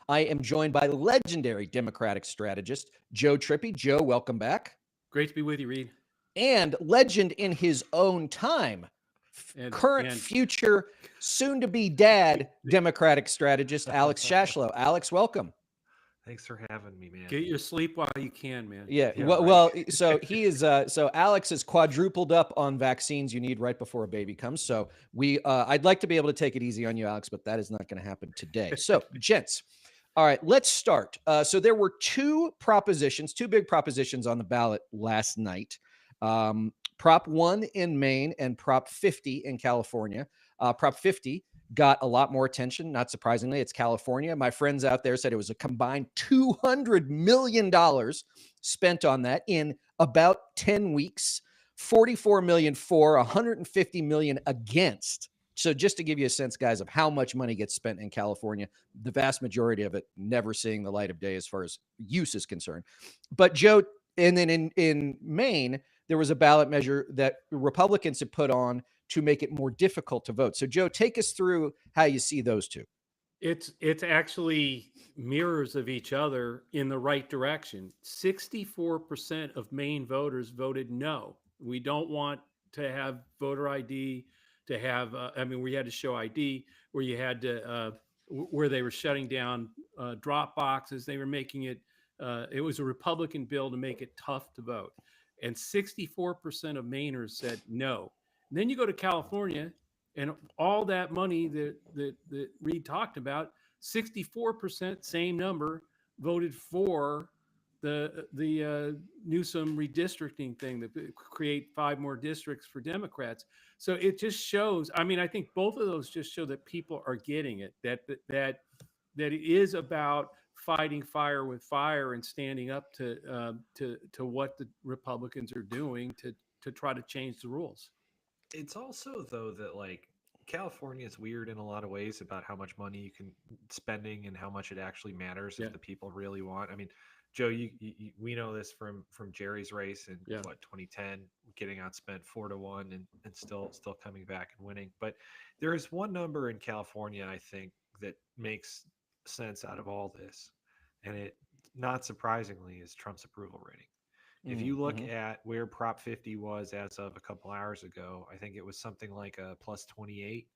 I am joined by legendary Democratic strategist Joe Trippi. Joe, welcome back. Great to be with you, Reed. And legend in his own time, And current, future, soon to be dad Democratic strategist Alex Shashlo. Alex, welcome. Thanks for having me, man. get your sleep while you can, man. Yeah. Yeah, Well, right. so he is. So Alex is quadrupled up on vaccines you need right before a baby comes. So I'd like to be able to take it easy on you, Alex, but that is not going to happen today. So, gents, all right, let's start. So there were two big propositions on the ballot last night. Prop 1 in Maine and Prop 50 in California. Prop 50 got a lot more attention. Not surprisingly, it's California. My friends out there said it was a combined $200 million spent on that in about 10 weeks, 44 million for, 150 million against. So just to give you a sense, guys, of how much money gets spent in California, the vast majority of it never seeing the light of day as far as use is concerned. But Joe, and then in Maine, there was a ballot measure that Republicans had put on to make it more difficult to vote. So Joe, take us through how you see those two. It's actually mirrors of each other in the right direction. 64% of Maine voters voted no. We don't want to have voter ID, to have, we had to show ID, where you had to, where they were shutting down drop boxes. They were making it, it was a Republican bill to make it tough to vote. And 64% of Mainers said no. And then you go to California, and all that money that Reed talked about, 64%, same number, voted for the Newsom redistricting thing that create 5 more districts for Democrats. So it just shows. I mean, I think both of those just show that people are getting it. That it is about fighting fire with fire and standing up to what the Republicans are doing to try to change the rules. It's also though that like California is weird in a lot of ways about how much money you can spending and how much it actually matters Yeah. if the people really want. I mean, Joe, we know this from Jerry's race in Yeah. 2010, getting outspent 4-1 and still coming back and winning. But there is one number in California I think that makes sense out of all this, and it not surprisingly is Trump's approval rating. If you look Mm-hmm. at where Prop 50 was as of a couple hours ago, I think it was something like a plus 28.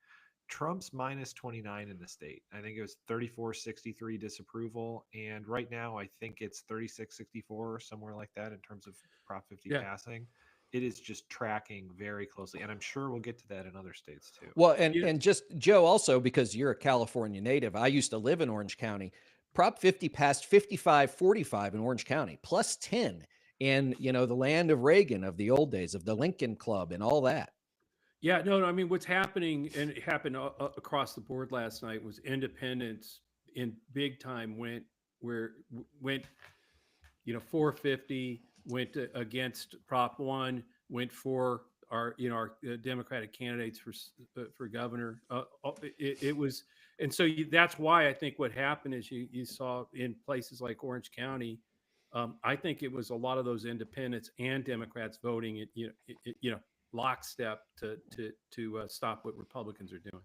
Trump's minus 29 in the state. I think it was 34-63 disapproval. And right now, I think it's 36-64 or somewhere like that in terms of Prop 50 Yeah. passing. It is just tracking very closely. And I'm sure we'll get to that in other states too. Well, Yeah. and just Joe, also because you're a California native, I used to live in Orange County. Prop 50 passed 55-45 in Orange County, plus 10 in, the land of Reagan, of the old days, of the Lincoln Club and all that. Yeah, no, I mean, what's happening, and it happened across the board last night, was independents in big time went 450, went against Prop 1, went for our Democratic candidates for governor. It was, and so that's why I think what happened is you saw in places like Orange County. I think it was a lot of those independents and Democrats voting lockstep to stop what Republicans are doing.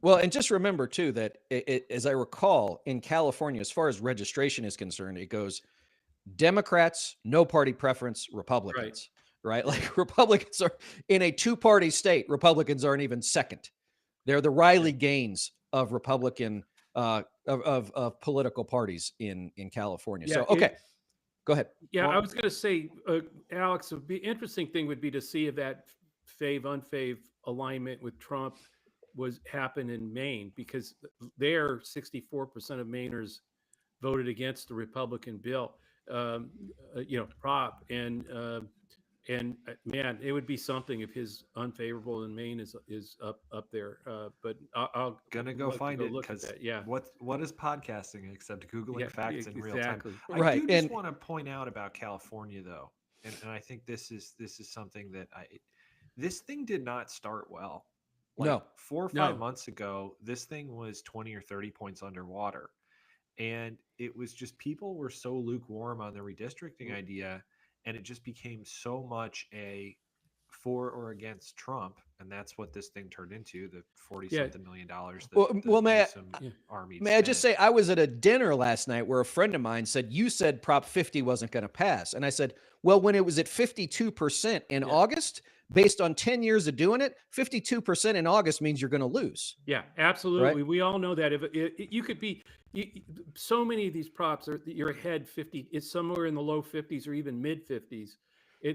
Well, and just remember too that as I recall, in California, as far as registration is concerned, it goes Democrats, no party preference, Right. Republicans, right? Yeah. Like Republicans are in a two-party state. Republicans aren't even second. They're the Yeah. Riley Gaines of Republican of political parties in California. Yeah. So okay, go ahead. Yeah. I Well, was going to say, Alex, the interesting thing would be to see if that fave alignment with Trump was happen in Maine, because there 64% of Mainers voted against the Republican bill, prop, and man, it would be something if his unfavorable in Maine is up there. But I'll gonna go like to find go it look at because that. Yeah, what is podcasting except googling yeah, facts in real time? exactly. I Right. do just And want to point out about California though, and I think this is something that this thing did not start well. Like no. 4 or 5 No, months ago, this thing was 20 or 30 points underwater, and it was just people were so lukewarm on the redistricting idea, and it just became so much a for or against Trump, and that's what this thing turned into, the 40 Yeah. something million dollars that Well, the well, Newsom Yeah. army may I just spent. say, I was at a dinner last night where a friend of mine said, you said Prop 50 wasn't going to pass. And I said, well, when it was at 52% in Yeah. August, based on 10 years of doing it, 52% in August means you're going to lose. Yeah, absolutely. Right. We all know that. If you could be, so many of these props are you're ahead 50. It's somewhere in the low 50s or even mid 50s.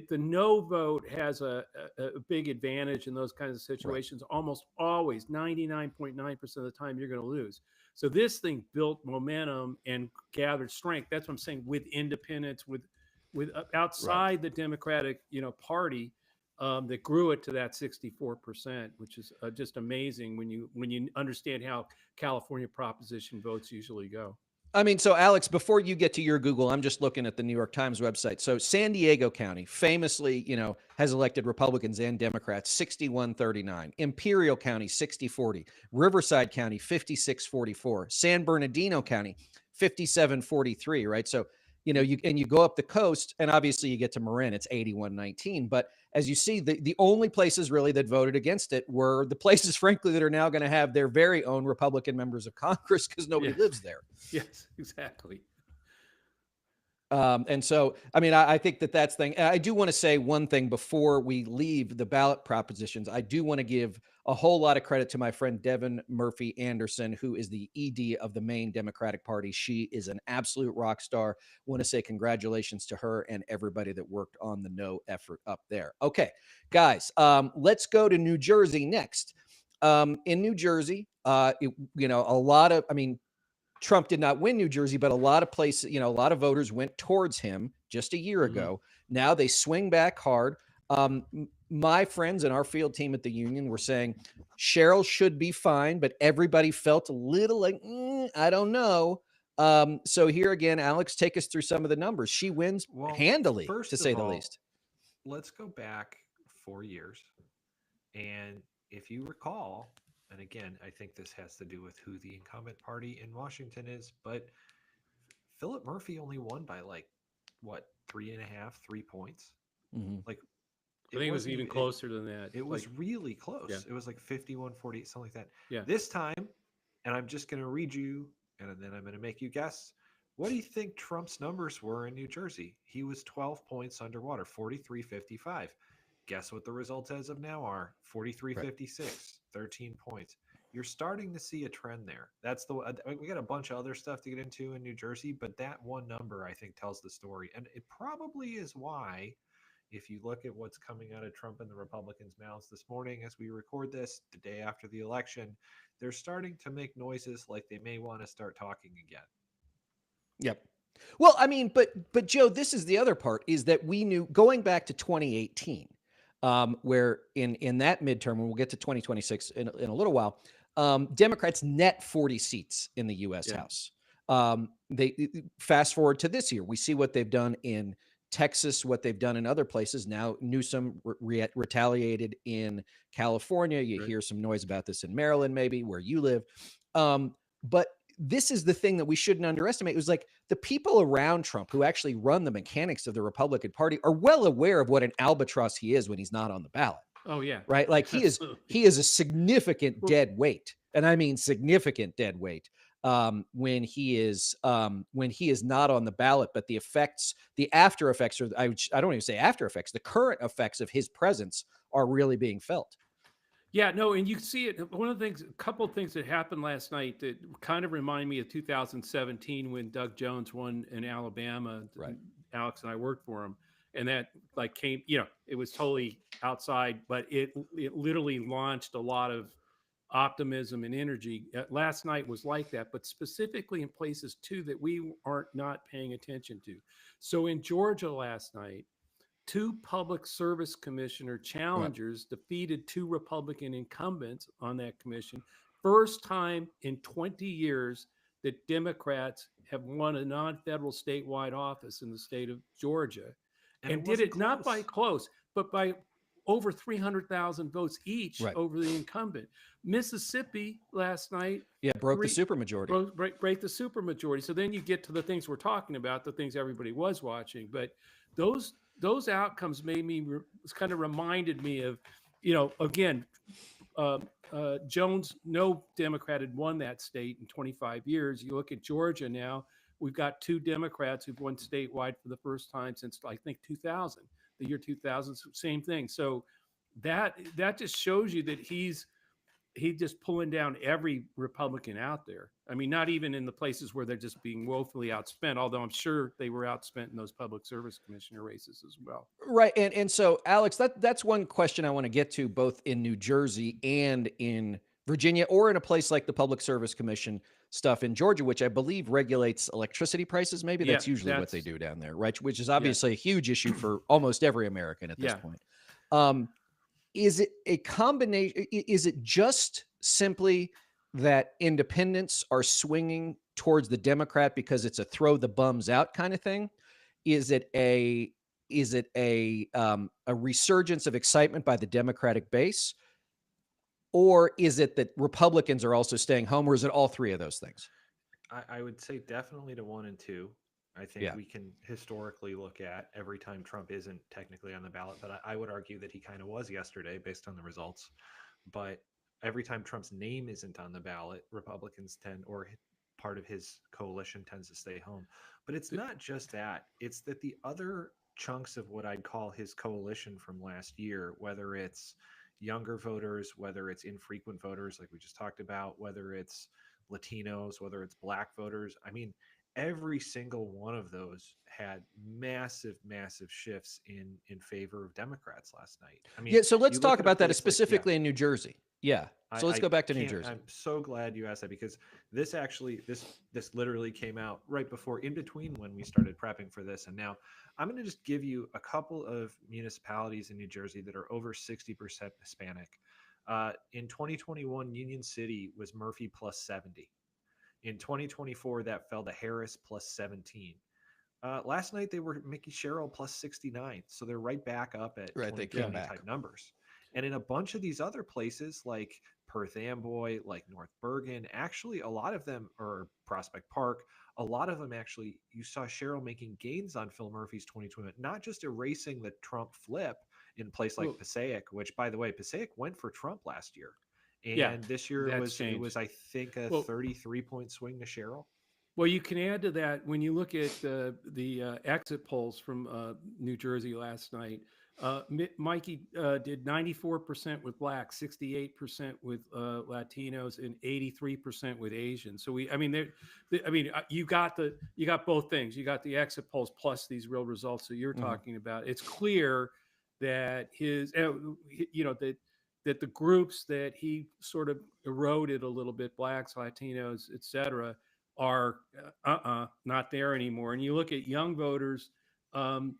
The no vote has a big advantage in those kinds of situations. Almost always, 99.9% of the time, you're going to lose. So this thing built momentum and gathered strength. That's what I'm saying. With independents, with outside the Democratic, party, that grew it to that 64%, which is just amazing when you understand how California proposition votes usually go. I mean, so Alex, before you get to your Google, I'm just looking at the New York Times website. So San Diego County famously, has elected Republicans and Democrats 61-39. Imperial County 60-40. Riverside County 56-44. San Bernardino County 57-43, right? So, you go up the coast and obviously you get to Marin, it's 81-19. But as you see, the only places really that voted against it were the places, frankly, that are now going to have their very own Republican members of Congress because nobody lives there. Yes, exactly. And so, I mean, I think that's thing. I do want to say one thing before we leave the ballot propositions. I do want to give a whole lot of credit to my friend Devin Murphy Anderson, who is the ED of the Maine Democratic Party. She is an absolute rock star. Want to say congratulations to her and everybody that worked on the no effort up there. Okay, guys, let's go to New Jersey next. In New Jersey, a lot of, Trump did not win New Jersey, but a lot of places, a lot of voters went towards him just a year ago. Now they swing back hard. My friends and our field team at the Union were saying Cheryl should be fine, but everybody felt a little like, I don't know. So here again, Alex, take us through some of the numbers. She wins handily, to say the least. Let's go back 4 years. And if you recall, and again, I think this has to do with who the incumbent party in Washington is, but Philip Murphy only won by 3 points. Like, I think it was even closer than that. It was really close. Yeah. It was like 51-48, something like that. Yeah. This time, and I'm just going to read you, and then I'm going to make you guess. What do you think Trump's numbers were in New Jersey? He was 12 points underwater, 43-55. Guess what the results as of now are? 43-56, 13 points. You're starting to see a trend there. We got a bunch of other stuff to get into in New Jersey, but that one number, I think, tells the story. And it probably is why, if you look at what's coming out of Trump and the Republicans' mouths this morning as we record this, the day after the election, they're starting to make noises like they may want to start talking again. Yep. Well, I mean, but Joe, this is the other part, is that we knew going back to 2018, where in that midterm, and we'll get to 2026 in a little while, Democrats net 40 seats in the U.S. House. They fast forward to this year, we see what they've done in Texas, what they've done in other places. Now Newsom retaliated in California. You hear some noise about this in Maryland, maybe where you live. But this is the thing that we shouldn't underestimate. It was like the people around Trump who actually run the mechanics of the Republican Party are well aware of what an albatross he is when he's not on the ballot. Oh yeah. Right. Like he is a significant dead weight. And I mean, significant dead weight when he is not on the ballot, but the after effects, or I don't even say after effects, the current effects of his presence are really being felt. Yeah, no, and you see it. One of the things, a couple of things that happened last night that kind of remind me of 2017 when Doug Jones won in Alabama. Right. Alex and I worked for him, and that came, it was totally outside, but it literally launched a lot of optimism and energy. Last night was like that, but specifically in places too that we aren't not paying attention to. So in Georgia last night, 2 public service commissioner challengers defeated 2 Republican incumbents on that commission. First time in 20 years that Democrats have won a non-federal statewide office in the state of Georgia, and did it not by close, but by over 300,000 votes each over the incumbent. Mississippi last night, broke the supermajority. Break the supermajority. So then you get to the things we're talking about, the things everybody was watching, but those those outcomes made me kind of reminded me of, again, Jones, no Democrat had won that state in 25 years. You look at Georgia now, we've got 2 Democrats who've won statewide for the first time since, I think, 2000, the year 2000, same thing. So that just shows you that he's just pulling down every Republican out there. I mean, not even in the places where they're just being woefully outspent, although I'm sure they were outspent in those public service commissioner races as well. Right. And so, Alex, that's one question I want to get to, both in New Jersey and in Virginia, or in a place like the Public Service Commission stuff in Georgia, which I believe regulates electricity prices. Maybe Yeah, that's usually what they do down there, right? Which is obviously a huge issue for almost every American at this point. Is it a combination? Is it just simply that independents are swinging towards the Democrat because it's a throw the bums out kind of thing? Is it a resurgence of excitement by the Democratic base, or is it that Republicans are also staying home, or is it all three of those things? I would say definitely to 1 and 2. I think we can historically look at every time Trump isn't technically on the ballot, but I would argue that he kind of was yesterday based on the results. But every time Trump's name isn't on the ballot, Republicans tend, or part of his coalition tends to stay home. But it's not just that. It's that the other chunks of what I'd call his coalition from last year, whether it's younger voters, whether it's infrequent voters, like we just talked about, whether it's Latinos, whether it's Black voters. I mean, every single one of those had massive shifts in favor of Democrats last night. I mean, so let's talk about that specifically in New Jersey. So let's go back to New Jersey. I'm so glad you asked that, because this actually this literally came out right before, in between when we started prepping for this, and now I'm going to just give you a couple of municipalities in New Jersey that are over 60% Hispanic. In 2021, Union City was Murphy plus 70. In 2024, that fell to Harris plus 17. Last night, they were Mickey Sherrill plus 69. So they're right back up at 2020 type numbers. And in a bunch of these other places like Perth Amboy, like North Bergen, actually a lot of them, or Prospect Park, a lot of them actually, you saw Sherrill making gains on Phil Murphy's 2020, not just erasing the Trump flip in a place like Passaic, which, by the way, Passaic went for Trump last year. And this year it was, I think, a 33-point swing to Sherrill. Well, you can add to that when you look at the exit polls from New Jersey last night. Mikey did 94% with Blacks, 68% with Latinos, and 83% with Asians. So you got both things. You got the exit polls plus these real results that you're talking about. It's clear that that the groups that he sort of eroded a little bit, Blacks, Latinos, et cetera, are not there anymore. And you look at young voters, 18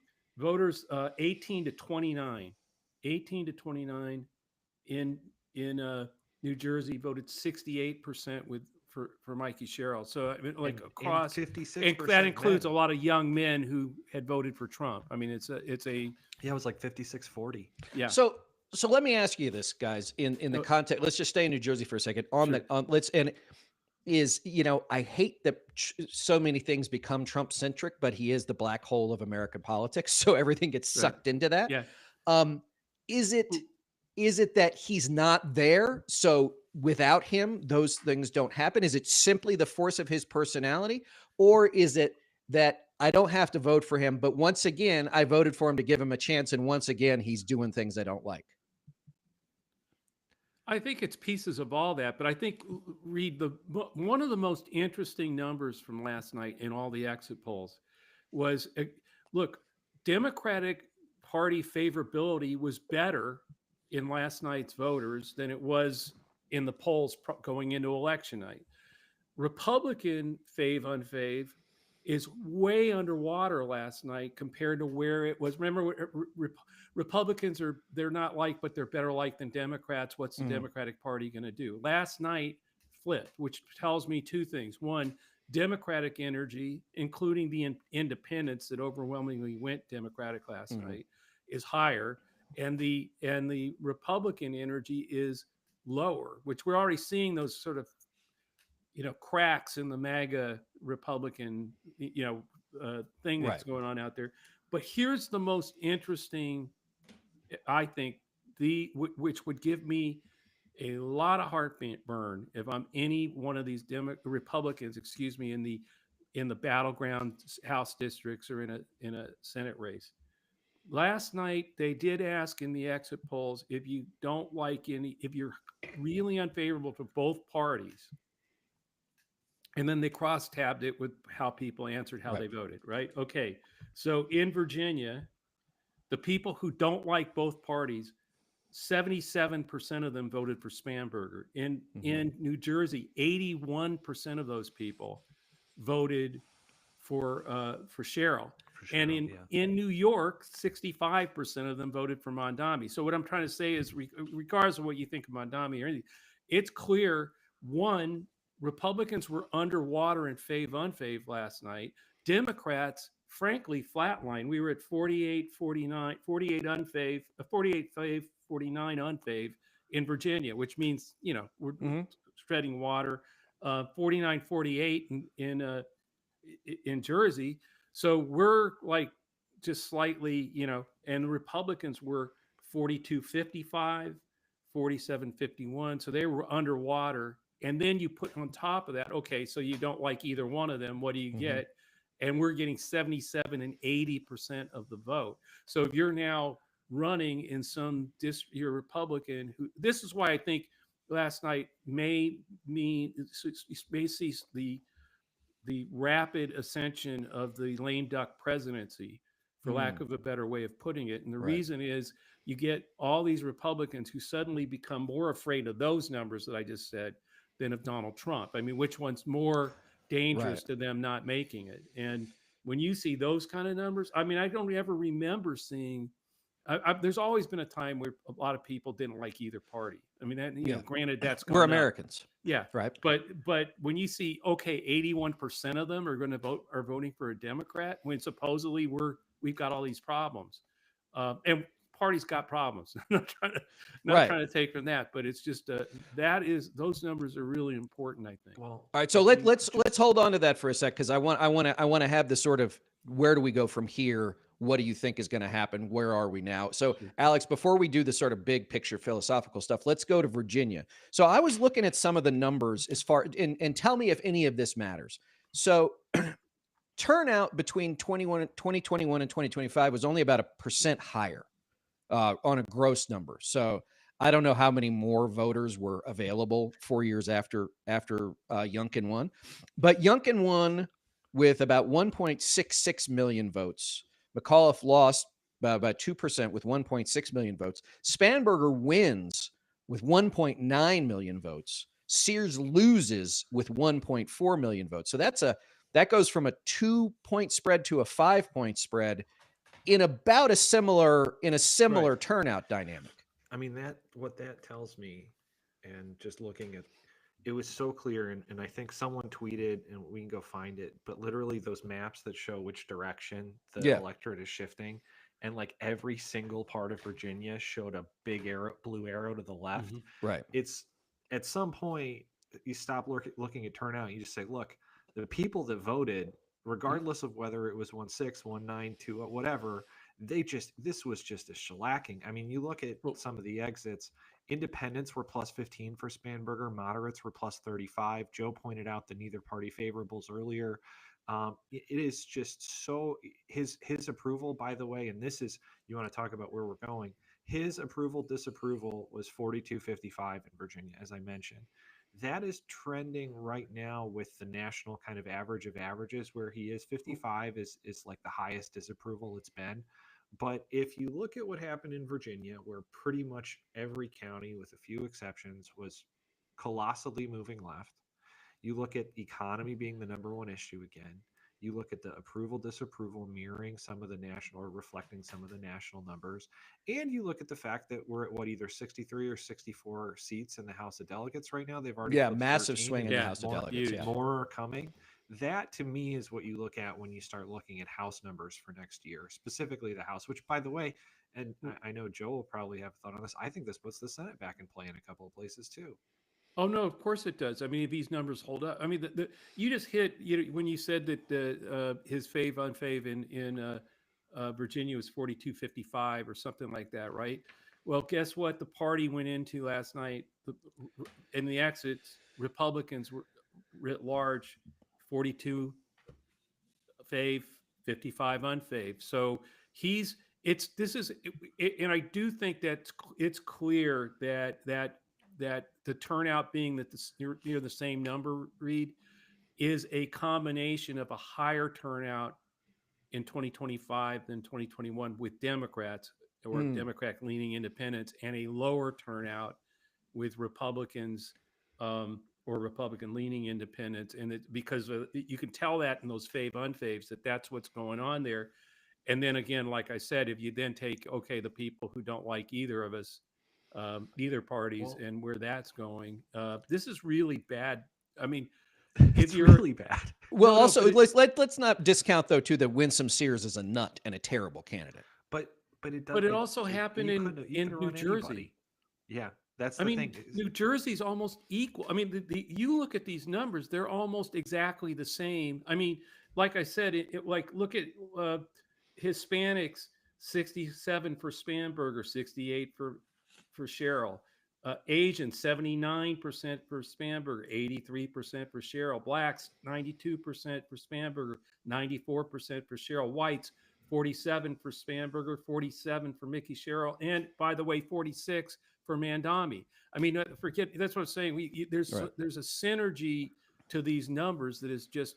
to 29 in New Jersey voted 68% for Mikey Sherrill. So I mean, like across 56%, that includes a lot of young men who had voted for Trump. I mean, it was like 56-40. Yeah. So let me ask you this, guys, in the context. Let's just stay in New Jersey for a second. I hate that so many things become Trump centric, but he is the black hole of American politics, so everything gets sucked into that. Yeah. Is it that he's not there, so without him those things don't happen? Is it simply the force of his personality, or is it that I don't have to vote for him, but once again I voted for him to give him a chance, and once again he's doing things I don't like? I think it's pieces of all that, but I think, Reed, one of the most interesting numbers from last night in all the exit polls was, look, Democratic Party favorability was better in last night's voters than it was in the polls going into election night. Republican fave-unfave is way underwater last night compared to where it was. Remember, Republicans they're not liked, but they're better liked than Democrats. What's the Democratic Party going to do? Last night flipped, which tells me two things. One, Democratic energy, including the independents that overwhelmingly went Democratic last night, is higher, and the Republican energy is lower, which we're already seeing those sort of cracks in the MAGA Republican thing that's going on out there. But here's the most interesting, I think, which would give me a lot of heartburn if I'm any one of these Republicans, excuse me, in the battleground House districts or in a Senate race. Last night they did ask in the exit polls if you don't like if you're really unfavorable to both parties, and then they cross tabbed it with how people answered how Right. they voted. Right? Okay, so in Virginia, the people who don't like both parties, 77% of them voted for Spanberger. In New Jersey, 81% of those people voted for Cheryl. For And Cheryl, yeah. in New York, 65% of them voted for Mondami. So what I'm trying to say is, regardless of what you think of Mondami or anything, it's clear, one, Republicans were underwater in fave last night. Democrats, frankly, flatline. We were at 48, 49, 48 unfave, 48 fave, 49 unfave in Virginia, which means, we're treading water. 49, 48 in Jersey. So we're like just slightly, and the Republicans were 42-55, 47-51. So they were underwater. And then you put on top of that, okay, so you don't like either one of them. What do you get? And we're getting 77 and 80% of the vote. So if you're now running in you're a Republican who, this is why I think last night may see the rapid ascension of the lame duck presidency, for lack of a better way of putting it. And the reason is you get all these Republicans who suddenly become more afraid of those numbers that I just said than of Donald Trump. I mean, which one's more dangerous to them not making it? And when you see those kind of numbers, I mean, I don't ever remember seeing. There's always been a time where a lot of people didn't like either party. I mean, that, granted, that's We're gone up. Americans. Yeah, right. But when you see, okay, 81% of them are voting for a Democrat, when supposedly we've got all these problems, and parties got problems. I'm not trying to take from that, but it's just those numbers are really important, I think. Well, all right. So let's hold on to that for a sec, because I want to have this sort of, where do we go from here? What do you think is going to happen? Where are we now? So, Alex, before we do the sort of big picture philosophical stuff, let's go to Virginia. So I was looking at some of the numbers as far, and tell me if any of this matters. So turnout between 2021 and 2025 was only about 1% higher on a gross number. So I don't know how many more voters were available 4 years after Youngkin won, but Youngkin won with about 1.66 million votes. McAuliffe lost by about 2% with 1.6 million votes. Spanberger wins with 1.9 million votes. Sears loses with 1.4 million votes. So that goes from a 2-point spread to a 5-point spread in about a similar turnout dynamic. I mean, what that tells me, and just looking at, it was so clear, and I think someone tweeted, and we can go find it, but literally those maps that show which direction the electorate is shifting, and like every single part of Virginia showed a big blue arrow to the left. Right. It's at some point you stop looking at turnout, and you just say, look, the people that voted, regardless of whether it was 1-6, 1-9, 2, whatever, this was just a shellacking. I mean, you look at some of the exits. Independents were plus 15 for Spanberger. Moderates were plus 35. Joe pointed out the neither party favorables earlier. It is just so, his approval, by the way, and this is, you want to talk about where we're going. His approval disapproval was 42-55 in Virginia, as I mentioned. That is trending right now with the national kind of average of averages, where he is 55 is like the highest disapproval it's been. But if you look at what happened in Virginia, where pretty much every county, with a few exceptions, was colossally moving left, you look at economy being the number one issue again. You look at the approval disapproval mirroring some of the national, or reflecting some of the national numbers. And you look at the fact that we're at either 63 or 64 seats in the House of Delegates right now. They've already massive 13, swing in the House of Delegates. More are coming. That to me is what you look at when you start looking at House numbers for next year, specifically the House, which, by the way, and I know Joe will probably have a thought on this, I think this puts the Senate back in play in a couple of places too. Oh no, of course it does. I mean, if these numbers hold up, I mean, you just hit, when you said that his fave unfave in Virginia was 42-55 or something like that, right? Well, guess what? The party went into last night, in the exits, Republicans were writ large, 42 fave, 55 unfave. So he's it's this is and I do think that it's clear that the turnout being that near the same number, Reed, is a combination of a higher turnout in 2025 than 2021 with Democrats or Democrat leaning independents, and a lower turnout with Republicans, or Republican leaning independents. And it, because you can tell that in those fave unfaves that that's what's going on there. And then again, like I said, if you then take, okay, the people who don't like either of us, either parties, Well, and where that's going, this is really bad. I mean, if it's you're really bad. Well, no, also but it, let's not discount though too that Winsome Sears is a nut and a terrible candidate. But it does. but it also happened You in couldn't New run Jersey. anybody. Yeah, that's I the mean, thing. New Jersey's almost equal. I mean, you look at these numbers; they're almost exactly the same. I mean, like I said, like look at Hispanics: 67 for Spanberger, 68 for Cheryl. Asians: 79% for Spanberger, 83% for Cheryl. Blacks: 92% for Spanberger, 94% for Cheryl. Whites: 47 for Spanberger, 47 for Mickey Sherrill, and by the way, 46 for Mandami. I mean, forget that's what I'm saying. Right. There's a synergy to these numbers that is just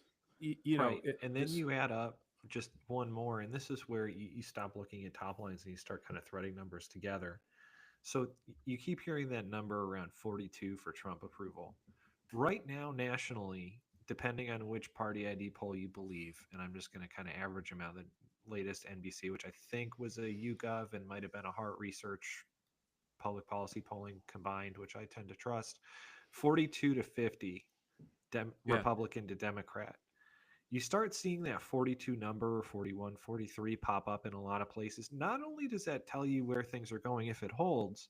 Right. And then you add up just one more, and this is where you stop looking at top lines and you start kind of threading numbers together. So you keep hearing that number around 42 for Trump approval. Right now, nationally, depending on which party ID poll you believe, and I'm just going to kind of average them out, the latest NBC, which I think was a YouGov and might have been a Hart Research public policy polling combined, which I tend to trust, 42 to 50, yeah. Republican to Democrat. You start seeing that 42 number, 41, 43 pop up in a lot of places. Not only does that tell you where things are going if it holds,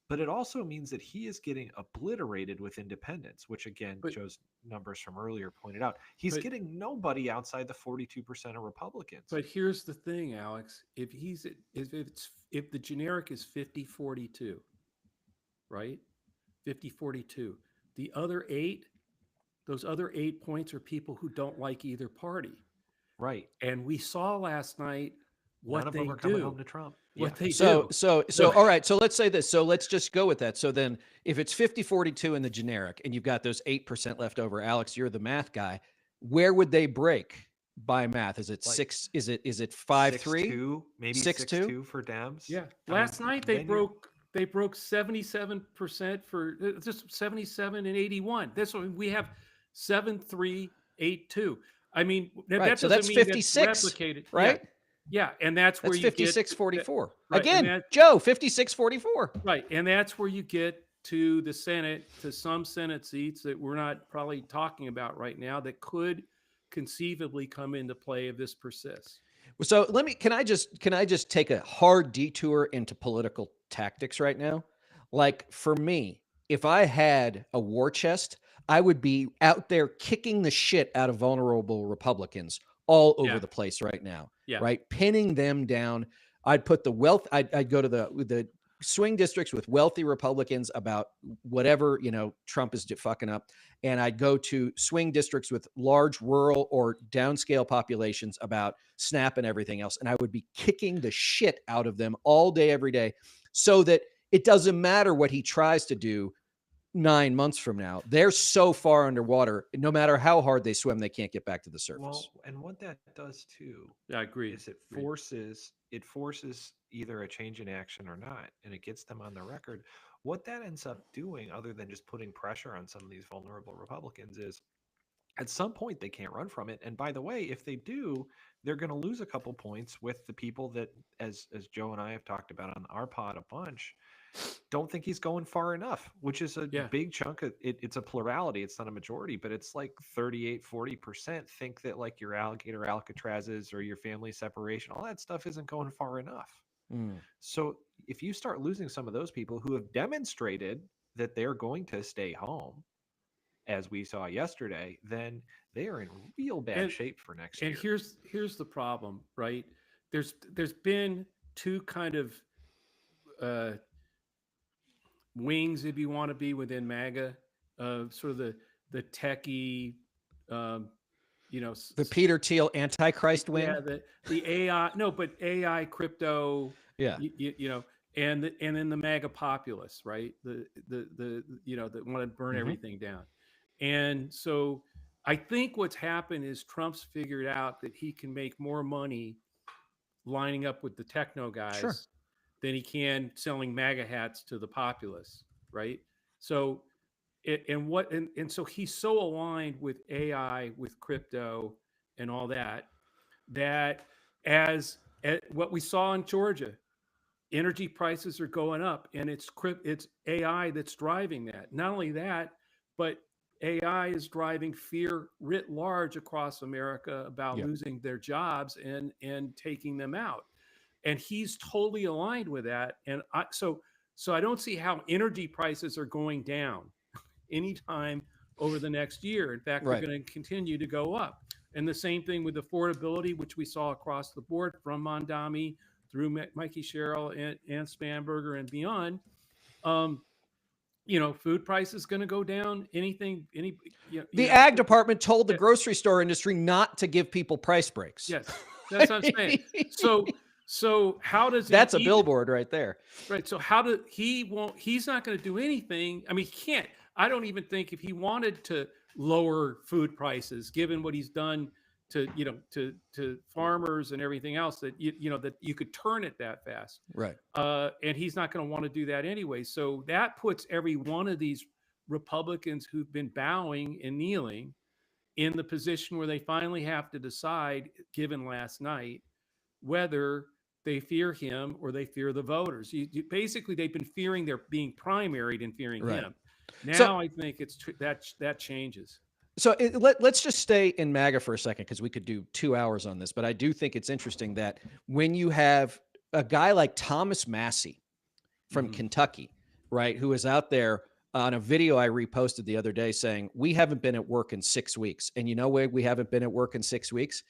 but it also means that he is getting obliterated with independents, which again, But Joe's numbers from earlier pointed out. He's but getting nobody outside the 42% of Republicans. but here's the thing, Alex. If the generic is 50-42, right? 50-42. The other eight, those other 8 points are people who don't like either party. Right. And we saw last night None what of them they are coming do. home to Trump. Yeah. What they So, do. so, all right. So let's say this. So let's just go with that. So then if it's 50-42 in the generic and you've got those 8% left over, Alex, you're the math guy. Where would they break by math? Is it Like six? Is it 5-3? 6-2, maybe 6-2? 6-2 for Dems. Yeah. I mean, Last night then you're- they broke 77% for just 77 and 81. This one we have 7-3-8-2. I mean, Right. that So doesn't that's mean that's 56, replicated. Yeah. right? Yeah. And that's where That's you get 56-44. right. And Again, that Joe, 56-44. right. And that's where you get to the Senate, to some Senate seats that we're not probably talking about right now that could conceivably come into play if this persists. So can I just take a hard detour into political tactics right now? Like for me, if I had a war chest, I would be out there kicking the shit out of vulnerable Republicans all over Yeah. the place right now, Yeah. right? Pinning them down. I'd put the wealth, I'd go to the swing districts with wealthy Republicans about whatever, Trump is fucking up. And I'd go to swing districts with large rural or downscale populations about SNAP and everything else. And I would be kicking the shit out of them all day, every day, so that it doesn't matter what he tries to do 9 months from now. They're so far underwater, no matter how hard they swim, they can't get back to the surface. Well, and what that does too Yeah, agreed. is it forces either a change in action or not, and it gets them on the record. What that ends up doing, other than just putting pressure on some of these vulnerable Republicans, is at some point they can't run from it. And by the way, if they do, they're going to lose a couple points with the people that, as Joe and I have talked about on our pod a bunch, don't think he's going far enough, which is a Yeah. big chunk of it. It's a plurality. It's not a majority, but it's like 38-40% think that like your alligator Alcatrazes or your family separation, all that stuff isn't going far enough. So if you start losing some of those people who have demonstrated that they're going to stay home, as we saw yesterday, then they are in real bad shape for next year. And here's the problem, right? there's been two kind of wings, if you want to be, within MAGA, sort of the techie, The Peter Thiel Antichrist wing. yeah, the AI, no, but AI, crypto, Yeah. and then the MAGA populace, right? The that want to burn everything down. And so I think what's happened is Trump's figured out that he can make more money lining up with the techno guys than he can selling MAGA hats to the populace, right? So and so he's so aligned with AI, with crypto, and all that, that as what we saw in Georgia, energy prices are going up, and it's AI that's driving that. Not only that, but AI is driving fear writ large across America about losing their jobs and taking them out. And he's totally aligned with that. And so I don't see how energy prices are going down anytime over the next year. In fact, they're going to continue to go up. And the same thing with affordability, which we saw across the board from Mondami through Mikey Sherrill and Spanberger and beyond. Food prices going to go down. The ag department told the grocery store industry not to give people price breaks. Yes, that's what I'm saying. So how does that's a billboard right there? Right. So how do he's not going to do anything. I mean, he can't. I don't even think if he wanted to lower food prices, given what he's done to farmers and everything else, that that you could turn it that fast. Right. And he's not going to want to do that anyway. So that puts every one of these Republicans who've been bowing and kneeling in the position where they finally have to decide, given last night, whether they fear him or they fear the voters. Basically, they've been fearing they're being primaried and fearing him. Now I think it's that changes. So let's just stay in MAGA for a second, because we could do 2 hours on this. But I do think it's interesting that when you have a guy like Thomas Massey from Kentucky, right, who is out there on a video I reposted the other day saying, we haven't been at work in 6 weeks. And you know why we haven't been at work in 6 weeks?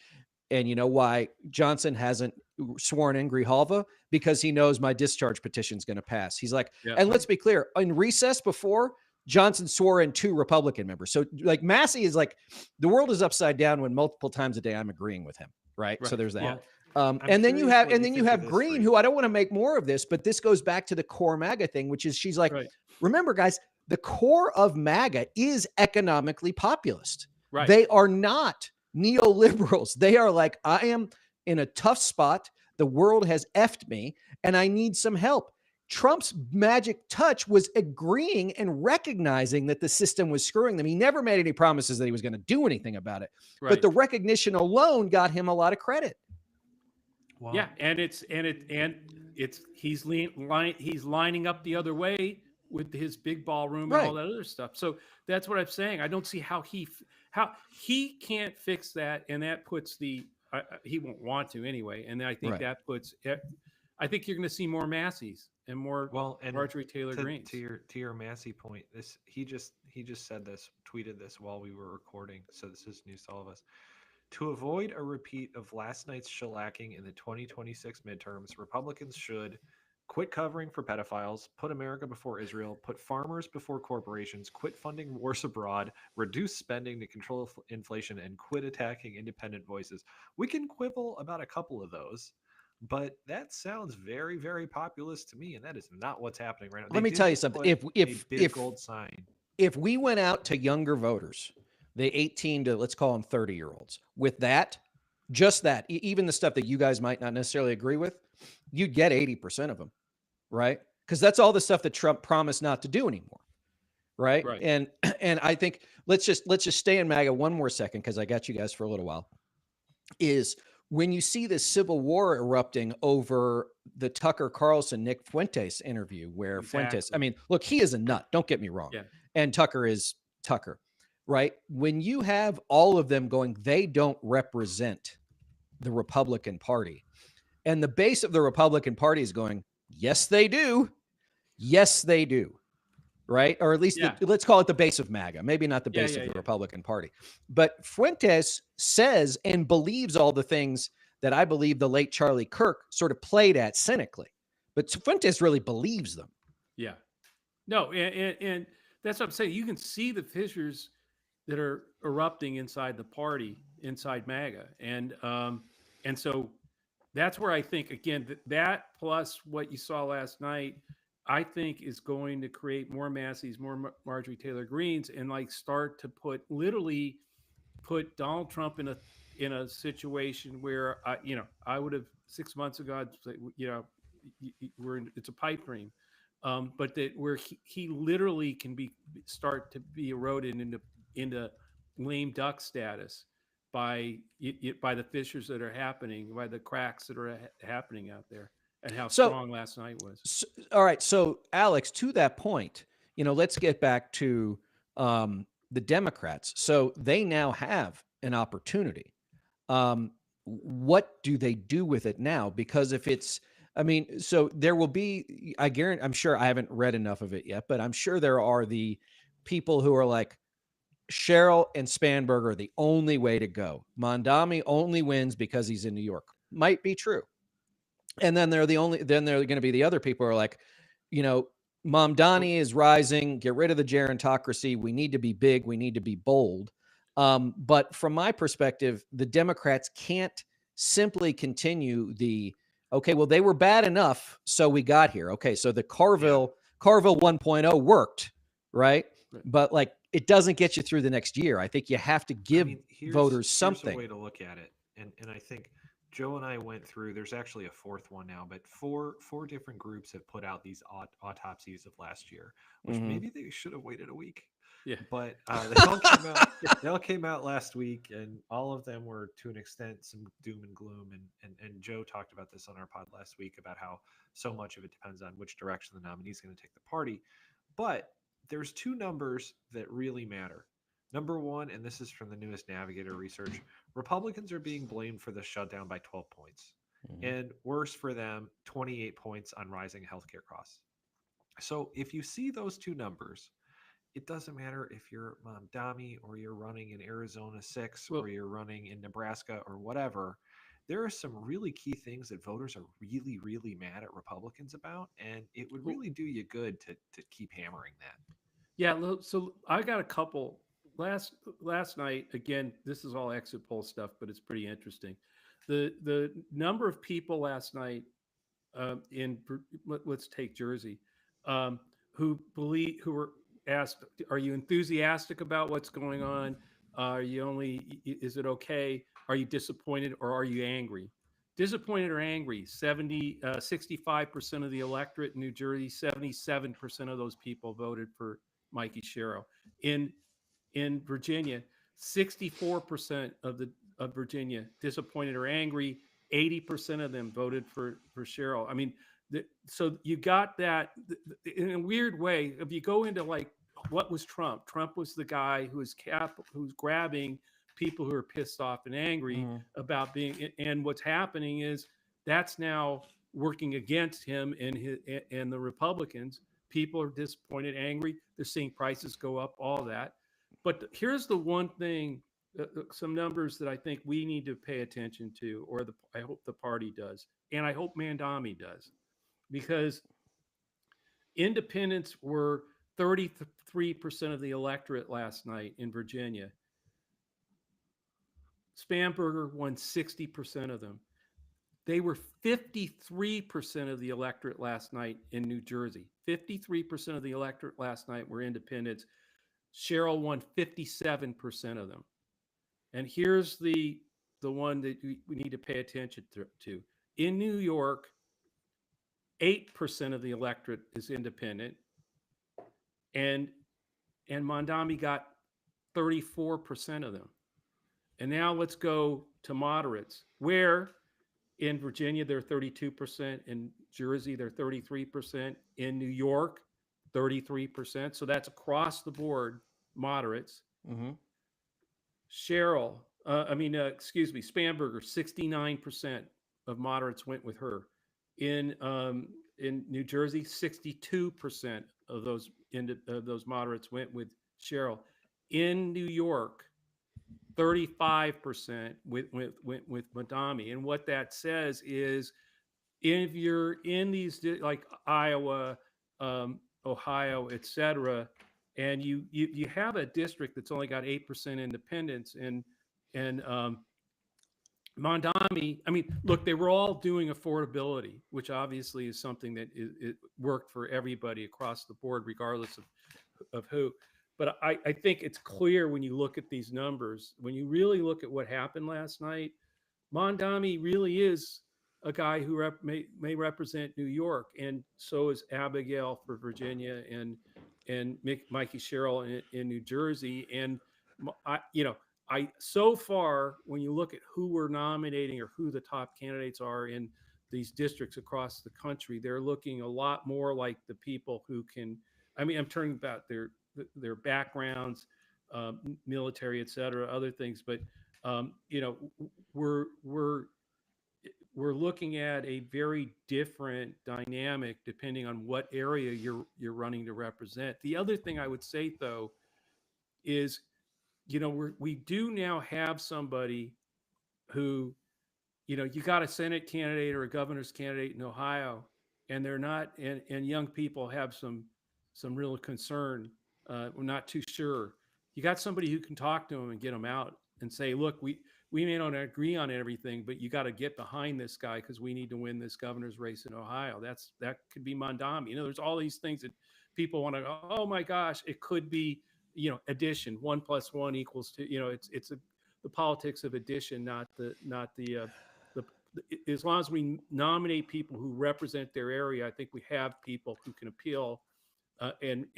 And you know why Johnson hasn't sworn in Grijalva? Because he knows my discharge petition is going to pass. He's like, and let's be clear, in recess before, Johnson swore in 2 Republican members. So like Massey is like, the world is upside down when multiple times a day I'm agreeing with him. Right. So there's that. And then you have Green, who I don't want to make more of this, but this goes back to the core MAGA thing, which is she's like, remember guys, the core of MAGA is economically populist. Right. They are not neoliberals. They are like, I am in a tough spot. The world has effed me and I need some help. Trump's magic touch was agreeing and recognizing that the system was screwing them. He never made any promises that he was going to do anything about it, but the recognition alone got him a lot of credit. Wow. Yeah. And he's lining up the other way with his big ballroom and all that other stuff. So that's what I'm saying. I don't see how he can't fix that. And that puts he won't want to anyway. And I think that puts, I think you're going to see more Masseys and more Marjorie Taylor Greene. To your Massey point, he just said this, tweeted this while we were recording. So this is news to all of us. To avoid a repeat of last night's shellacking in the 2026 midterms, Republicans should quit covering for pedophiles, put America before Israel, put farmers before corporations, quit funding wars abroad, reduce spending to control inflation, and quit attacking independent voices. We can quibble about a couple of those, but that sounds very, very populist to me, and that is not what's happening right now. Let me tell you something. If gold sign, if we went out to younger voters, the 18 to, let's call them 30-year-olds, with that, just that, even the stuff that you guys might not necessarily agree with, you'd get 80% of them, right? Because that's all the stuff that Trump promised not to do anymore, right? And I think let's just stay in MAGA one more second, because I got you guys for a little while. Is when you see this civil war erupting over the Tucker Carlson, Nick Fuentes interview, where Fuentes, I mean, look, he is a nut. Don't get me wrong. Yeah. And Tucker is Tucker, right? When you have all of them going, they don't represent the Republican Party. And the base of the Republican Party is going, yes, they do. Yes, they do. Right? Or at least let's call it the base of MAGA, maybe not the base of the Republican Party. But Fuentes says and believes all the things that I believe the late Charlie Kirk sort of played at cynically. But Fuentes really believes them. Yeah. No, and that's what I'm saying. You can see the fissures that are erupting inside the party, inside MAGA, and so that's where I think again that plus what you saw last night, I think is going to create more Masseys, more Marjorie Taylor Greens, and like start to literally put Donald Trump in a situation where I would have 6 months ago I'd say, it's a pipe dream, but that where he literally can start to be eroded into lame duck status by by the fissures that are happening, by the cracks that are happening out there, and how strong last night was. So, all right, so Alex, to that point, let's get back to the Democrats. So they now have an opportunity. What do they do with it now? Because if it's, I mean, so there will be, I guarantee, I'm sure I haven't read enough of it yet, but I'm sure there are the people who are like, Cheryl and Spanberger are the only way to go. Mondami only wins because he's in New York. Might be true. And then they're going to be the other people who are like, Mamdani is rising. Get rid of the gerontocracy. We need to be big. We need to be bold. But from my perspective, the Democrats can't simply continue okay, well, they were bad enough, so we got here. Okay, so the Carville 1.0 worked, right? But like, it doesn't get you through the next year. I think you have to give voters something. Here's a way to look at it, and I think Joe and I went through. There's actually a fourth one now, but four different groups have put out these autopsies of last year, which maybe they should have waited a week. Yeah, but they all came out last week, and all of them were to an extent some doom and gloom. And Joe talked about this on our pod last week about how so much of it depends on which direction the nominee is going to take the party. But there's two numbers that really matter. Number one, and this is from the newest Navigator research, Republicans are being blamed for the shutdown by 12 points. And worse for them, 28 points on rising healthcare costs. So if you see those two numbers, it doesn't matter if you're Mamdani or you're running in Arizona 6 or you're running in Nebraska or whatever. There are some really key things that voters are really, really mad at Republicans about, and it would really do you good to keep hammering that. Yeah, so I got a couple last night. Again, this is all exit poll stuff, but it's pretty interesting. The number of people last night let's take Jersey, who were asked, "Are you enthusiastic about what's going on? Is it okay? Are you disappointed or are you angry?" Disappointed or angry, 65% of the electorate in New Jersey, 77% of those people voted for Mikey Sherrill. In Virginia, 64% of Virginia disappointed or angry. 80% of them voted for Sherrill. I mean, so you got that in a weird way. If you go into like, what was Trump? Trump was the guy who's grabbing people who are pissed off and angry about being. And what's happening is that's now working against him and the Republicans. People are disappointed, angry. They're seeing prices go up, all that. But here's the one thing, some numbers that I think we need to pay attention to, or I hope the party does, and I hope Mandami does, because independents were 33% of the electorate last night in Virginia. Spanberger won 60% of them. They were 53% of the electorate last night in New Jersey. 53% of the electorate last night were independents. Sherrill won 57% of them. And here's the one that we need to pay attention to. In New York, 8% of the electorate is independent, and Mondami got 34% of them. And now let's go to moderates, where in Virginia they're 32%, in Jersey they're 33%, in New York 33%. So that's across the board moderates. Sherrill, Spanberger, 69% of moderates went with her. In New Jersey, 62% of those moderates went with Sherrill. In New York, 35% with Madami. And what that says is, if you're in these like Iowa, Ohio, etc., and you have a district that's only got 8% independents, and Mondami, I mean, look, they were all doing affordability, which obviously is something that it worked for everybody across the board, regardless of who. But I think it's clear when you look at these numbers, when you really look at what happened last night, Mondami really is a guy who may represent New York, and so is Abigail for Virginia, and Mikey Sherrill in New Jersey. And I so far, when you look at who we're nominating or who the top candidates are in these districts across the country, they're looking a lot more like the people who can. I mean, I'm talking about their backgrounds, military, et cetera, other things, but we're we're looking at a very different dynamic depending on what area you're running to represent. The other thing I would say, though, is we do now have somebody who, you got a Senate candidate or a governor's candidate in Ohio, and they're not, and young people have some real concern. We're not too sure. You got somebody who can talk to them and get them out and say, look, we may not agree on everything, but you got to get behind this guy because we need to win this governor's race in Ohio. That could be Mondami. There's all these things that people want to go, oh my gosh, it could be, addition, 1 + 1 = 2. It's the politics of addition, not the as long as we nominate people who represent their area, I think we have people who can appeal, and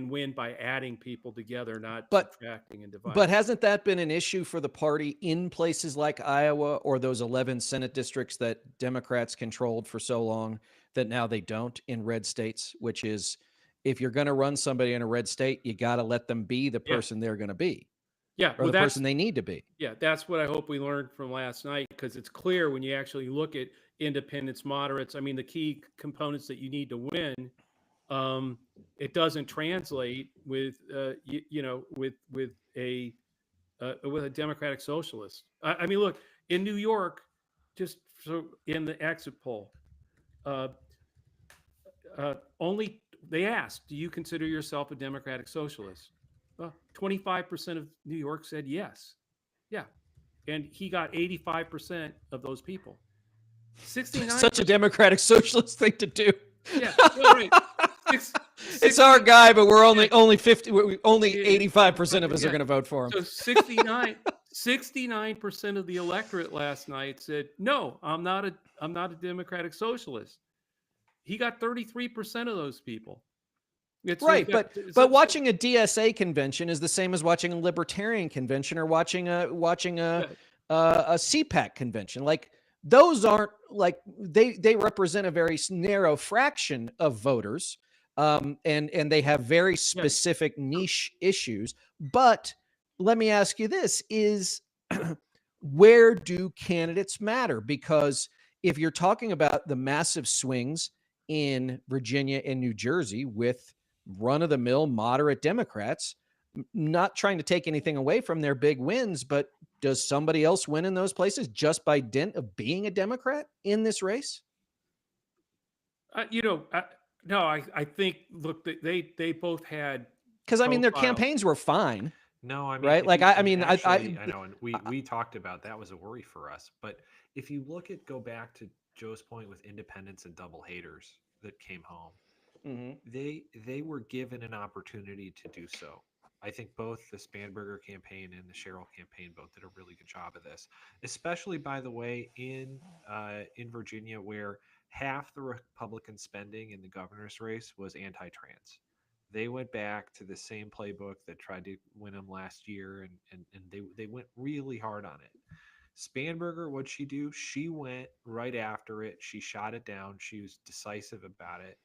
win by adding people together, not subtracting and dividing. But hasn't that been an issue for the party in places like Iowa or those 11 Senate districts that Democrats controlled for so long that now they don't in red states, which is, if you're going to run somebody in a red state, you got to let them be the person they're going to be. Yeah, or the person they need to be. Yeah, that's what I hope we learned from last night, because it's clear when you actually look at independents, moderates. I mean, the key components that you need to win, it doesn't translate with with a Democratic Socialist. I mean, look, in New York, just so in the exit poll, only they asked, "Do you consider yourself a Democratic Socialist?" 25% of New York said yes. Yeah. And he got 85% of those people. 69%. Such a Democratic Socialist thing to do. Yeah. Well, right. It's our guy, but we're only 85% of us are going to vote for him. So 69% of the electorate last night said, no, I'm not a Democratic Socialist. He got 33% of those people. Right, but watching a DSA convention is the same as watching a libertarian convention or watching a CPAC convention. Like, those aren't, like, they represent a very narrow fraction of voters, and they have very specific niche issues. But let me ask you this: is where do candidates matter? Because if you're talking about the massive swings in Virginia and New Jersey with run-of-the-mill moderate Democrats, not trying to take anything away from their big wins, but does somebody else win in those places just by dint of being a Democrat in this race? No, I think, look, they both had, because I mean, their campaigns were fine. No, I mean, right? Like, I mean, actually, I know, and we talked about that was a worry for us. But if you go back to Joe's point with independents and double haters that came home, they were given an opportunity to do so. I think both the Spanberger campaign and the Sherrill campaign both did a really good job of this, especially, by the way, in Virginia, where half the Republican spending in the governor's race was anti-trans. They went back to the same playbook that tried to win them last year, and they went really hard on it. Spanberger, what'd she do? She went right after it. She shot it down. She was decisive about it.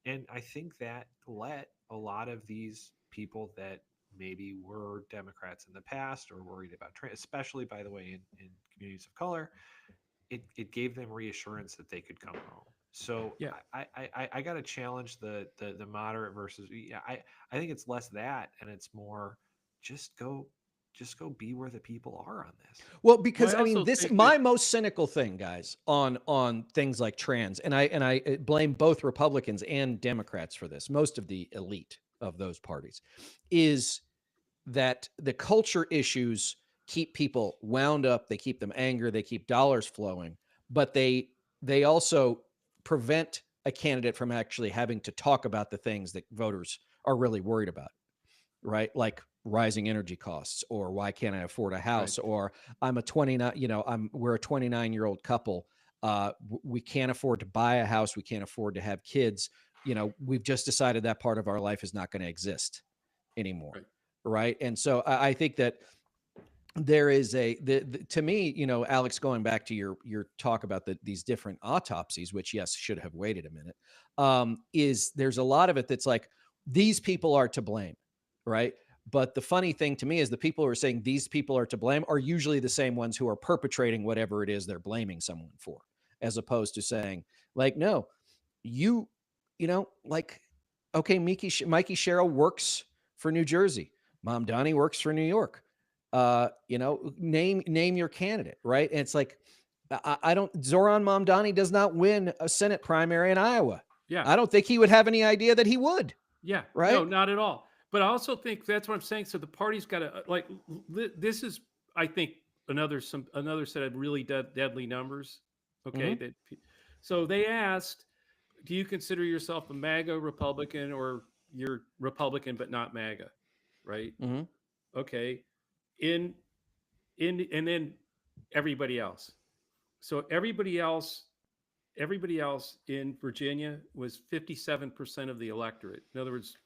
And I think that let a lot of these people that maybe were Democrats in the past or worried about trans, especially, by the way, in communities of color, it gave them reassurance that they could come home. So yeah, I got to challenge the moderate versus. I think it's less that, and it's more just go just go be where the people are on this. Well, because I I mean, also this think my that- most cynical thing, guys, on things like trans, and I blame both Republicans and Democrats for this. Most of the elite of those parties is that the culture issues keep people wound up, they keep them angry, they keep dollars flowing, but they also prevent a candidate from actually having to talk about the things that voters are really worried about, right? Like rising energy costs, or why can't I afford a house, Right. or I'm a 29, we're a 29-year-old couple. We can't afford to buy a house, we can't afford to have kids. We've just decided that part of our life is not going to exist anymore. Right. Right. And so I think that there is to me, Alex, going back to your talk about these different autopsies, which yes, should have waited a minute, is there's a lot of it that's like, these people are to blame. Right. But the funny thing to me is the people who are saying these people are to blame are usually the same ones who are perpetrating whatever it is they're blaming someone for, as opposed to saying, like, no, like, okay, Mikey Sherrill works for New Jersey. Mom Donnie works for New York. Name your candidate, right? And it's like, I don't. Zoran Mamdani does not win a Senate primary in Iowa. Yeah. I don't think he would have any idea that he would. Yeah. Right? No, not at all. But I also think that's what I'm saying. So the party's got to this is, I think, another set of really deadly numbers. Okay. So they asked, do you consider yourself a MAGA Republican, or you're Republican but not MAGA? Right. Mm-hmm. Okay. And then everybody else. So everybody else in Virginia was 57% of the electorate. In other words,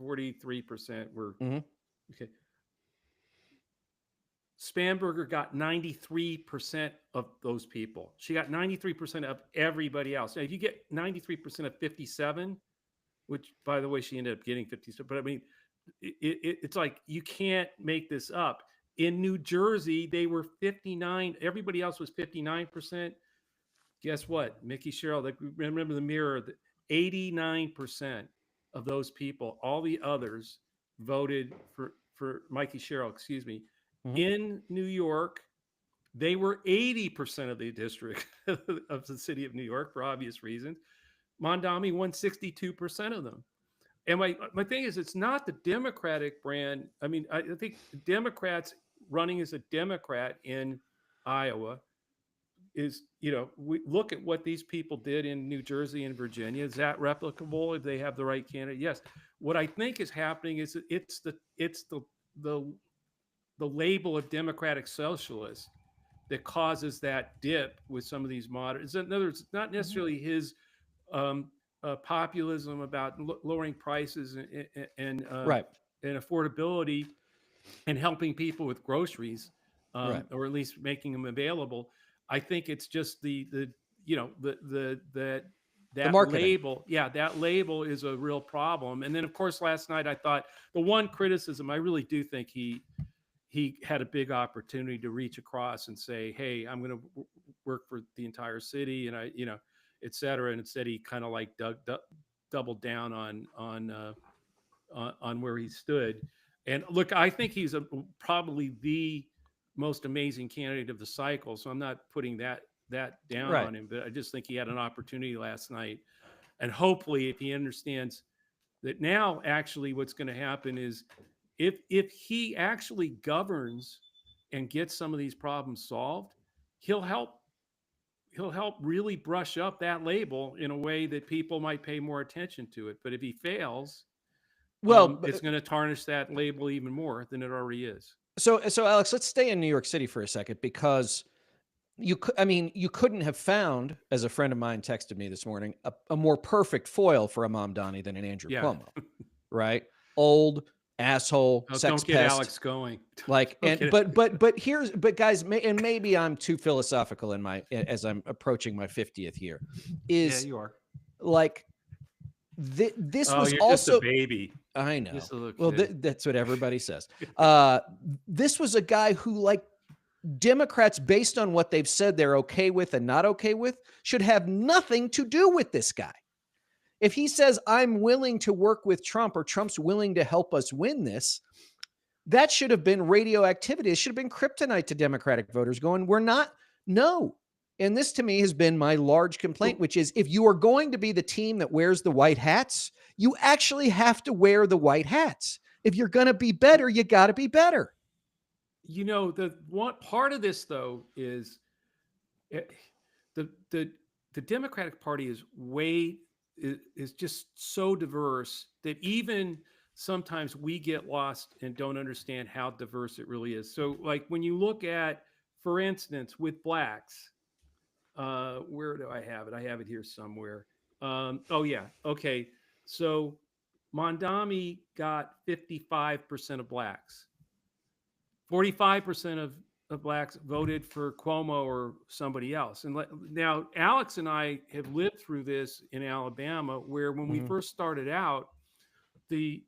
43% were okay. Spanberger got 93% of those people. She got 93% of everybody else. Now, if you get 93% of 57, which, by the way, she ended up getting 57, but I mean, it's like, you can't make this up. In New Jersey, they were 59. Everybody else was 59%. Guess what? Mickey Sherrill, remember the mirror, 89% of those people, all the others, voted for Mikey Sherrill, excuse me. In New York, they were 80% of the district of the city of New York, for obvious reasons. Mondami won 62% of them. And my thing is, it's not the Democratic brand. I mean, I think Democrats running as a Democrat in Iowa is, we look at what these people did in New Jersey and Virginia. Is that replicable if they have the right candidate? Yes. What I think is happening is it's the label of Democratic Socialist that causes that dip with some of these moderates. In other words, not necessarily his populism about lowering prices and affordability and helping people with groceries, or at least making them available. I think it's just that label. Yeah, that label is a real problem. And then, of course, last night I thought the one criticism, I really do think he had a big opportunity to reach across and say, hey, I'm going to work for the entire city, and et cetera. And instead he kind of like doubled down on where he stood. And look, I think he's probably the most amazing candidate of the cycle. So I'm not putting that down on him, but I just think he had an opportunity last night. And hopefully, if he understands that now, actually what's going to happen is, if he actually governs and gets some of these problems solved, he'll help really brush up that label in a way that people might pay more attention to it. But if he fails, it's going to tarnish that label even more than it already is. So Alex, let's stay in New York City for a second, because you couldn't have found, as a friend of mine texted me this morning, a more perfect foil for a Mamdani than an Andrew Cuomo, right? Old asshole, sex don't get pest. Alex going. Like, and but guys, and maybe I'm too philosophical as I'm approaching my 50th year. Yeah, you are. Like, this was you're also just a baby. I know. Just a little Well, kid. that's what everybody says. This was a guy who, like, Democrats, based on what they've said they're okay with and not okay with, should have nothing to do with this guy. If he says, I'm willing to work with Trump, or Trump's willing to help us win this, That should have been radioactivity. It should have been kryptonite to Democratic voters going, we're not, no. And this to me has been my large complaint, which is if you are going to be the team that wears the white hats, you actually have to wear the white hats. If you're going to be better, you got to be better. You know, the one part of this though is the Democratic Party is just so diverse that even sometimes we get lost and don't understand how diverse it really is. So like when you look at, for instance, with blacks, where do I have it? I have it here somewhere. Oh yeah. Okay. So Mondami got 55% of blacks. 45% of blacks voted for Cuomo or somebody else. And now Alex and I have lived through this in Alabama, where when we first started out, the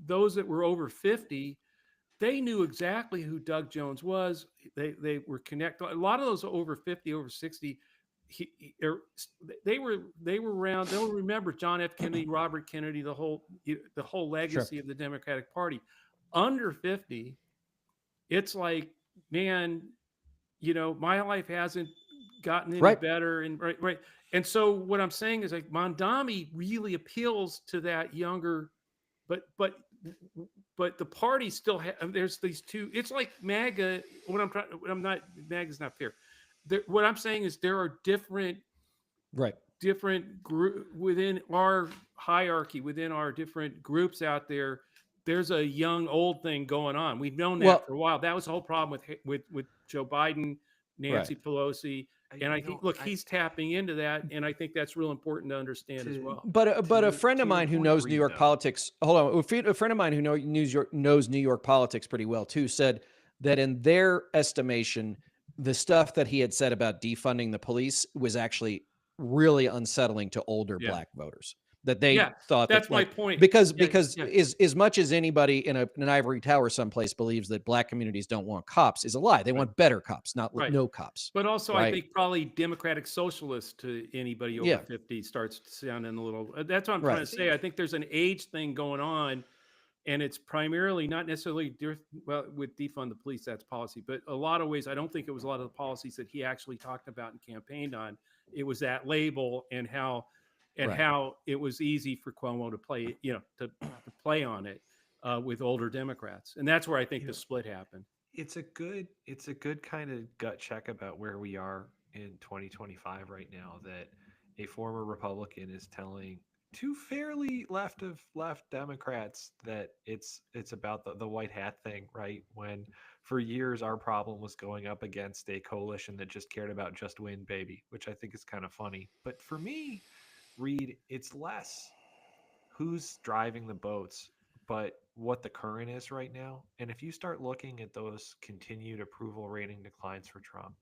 those that were over 50, they knew exactly who Doug Jones was. They were connected. A lot of those over 50, over 60, they were around. They'll remember John F. Kennedy, Robert Kennedy, the whole legacy of the Democratic Party. Under 50, it's like, man, you know, my life hasn't gotten any better. And right. And so what I'm saying is like Mondami really appeals to that younger, but the party still there's these two. It's like MAGA. MAGA's not fair. What I'm saying is there are different group within our hierarchy, within our different groups out there. There's a young old thing going on. We've known that for a while. That was the whole problem with Joe Biden, Nancy Pelosi, and I think he's tapping into that, and I think that's real important to understand as well. But a friend of mine who knows New York politics, hold on, a friend of mine who knows New York politics pretty well too, said that in their estimation, the stuff that he had said about defunding the police was actually really unsettling to older black voters. That they thought that's my point. Because as much as anybody in an ivory tower someplace believes that black communities don't want cops is a lie. They want better cops, not no cops. But also, I think probably democratic socialist to anybody over 50 starts sounding a little. That's what I'm trying to say. I think there's an age thing going on, and it's primarily not necessarily with defund the police. That's policy, but a lot of ways, I don't think it was a lot of the policies that he actually talked about and campaigned on. It was that label and how it was easy for Cuomo to play, to play on it with older Democrats, and that's where I think the split happened. It's a good kind of gut check about where we are in 2025 right now. That a former Republican is telling two fairly left Democrats that it's about the white hat thing, right? When for years our problem was going up against a coalition that just cared about just win, baby, which I think is kind of funny. But for me, Reed, it's less who's driving the boats, but what the current is right now. And if you start looking at those continued approval rating declines for Trump,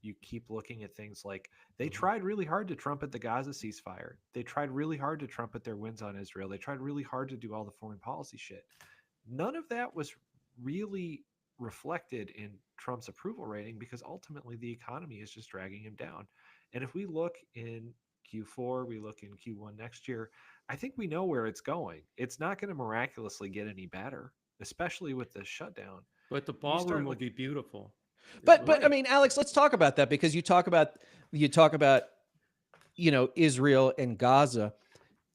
you keep looking at things like they tried really hard to trumpet the Gaza ceasefire. They tried really hard to trumpet their wins on Israel. They tried really hard to do all the foreign policy shit. None of that was really reflected in Trump's approval rating because ultimately the economy is just dragging him down. And if we look in Q4, we look in Q1 next year, I think we know where it's going. It's not going to miraculously get any better, especially with the shutdown. But the ballroom will be beautiful. But I mean, Alex, let's talk about that because you talk about Israel and Gaza.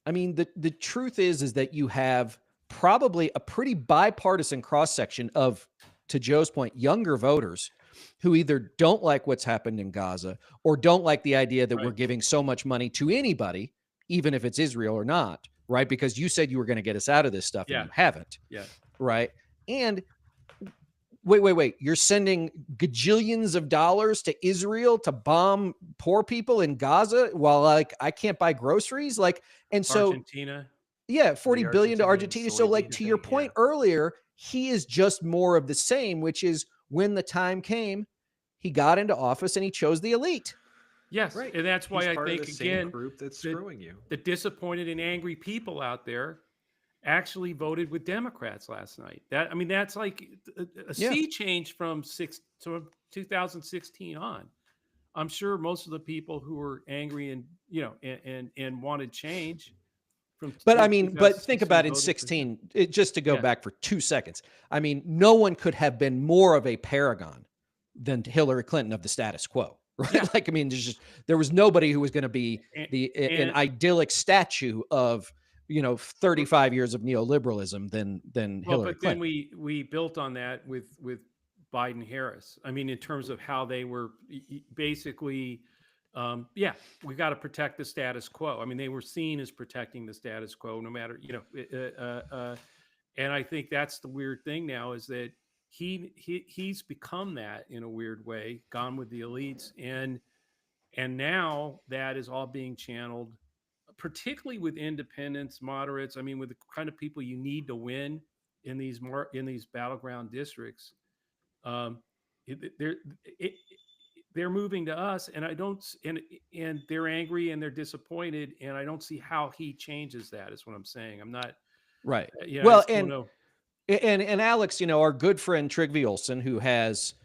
I mean, the truth is that you have probably a pretty bipartisan cross section of, to Joe's point, younger voters who either don't like what's happened in Gaza or don't like the idea that we're giving so much money to anybody, even if it's Israel or not, right? Because you said you were going to get us out of this stuff and you haven't. Yeah. Right. And wait. You're sending gajillions of dollars to Israel to bomb poor people in Gaza while I can't buy groceries. And so Argentina. Yeah, $40 billion to Argentina. So to your point earlier, he is just more of the same, which is when the time came, he got into office and he chose the elite. Yes, right. And that's why I think, again, group that's screwing you. The disappointed and angry people out there actually voted with Democrats last night. That's like a sea change from 2016 on. I'm sure most of the people who were angry and wanted change But I mean, but think 2016 about in voted for him. 16, just to go Yeah. back for 2 seconds. I mean, no one could have been more of a paragon than Hillary Clinton of the status quo, right? Yeah. Like, I mean, there was nobody who was going to be an And idyllic statue of, 35 years of neoliberalism than well, Hillary but then Clinton. we built on that with Biden Harris. I mean, in terms of how they were basically, yeah, we got to protect the status quo. I mean, they were seen as protecting the status quo, no matter and I think that's the weird thing now is that he's become that in a weird way, gone with the elites, and now that is all being channeled, particularly with independents, moderates. I mean, with the kind of people you need to win in these battleground districts. Um, they're they're moving to us, and I don't, and they're angry and they're disappointed, and I don't see how he changes that. Is what I'm saying. I'm not. Right. I Well, just don't know. and Alex, our good friend Trygve Olsen, who has,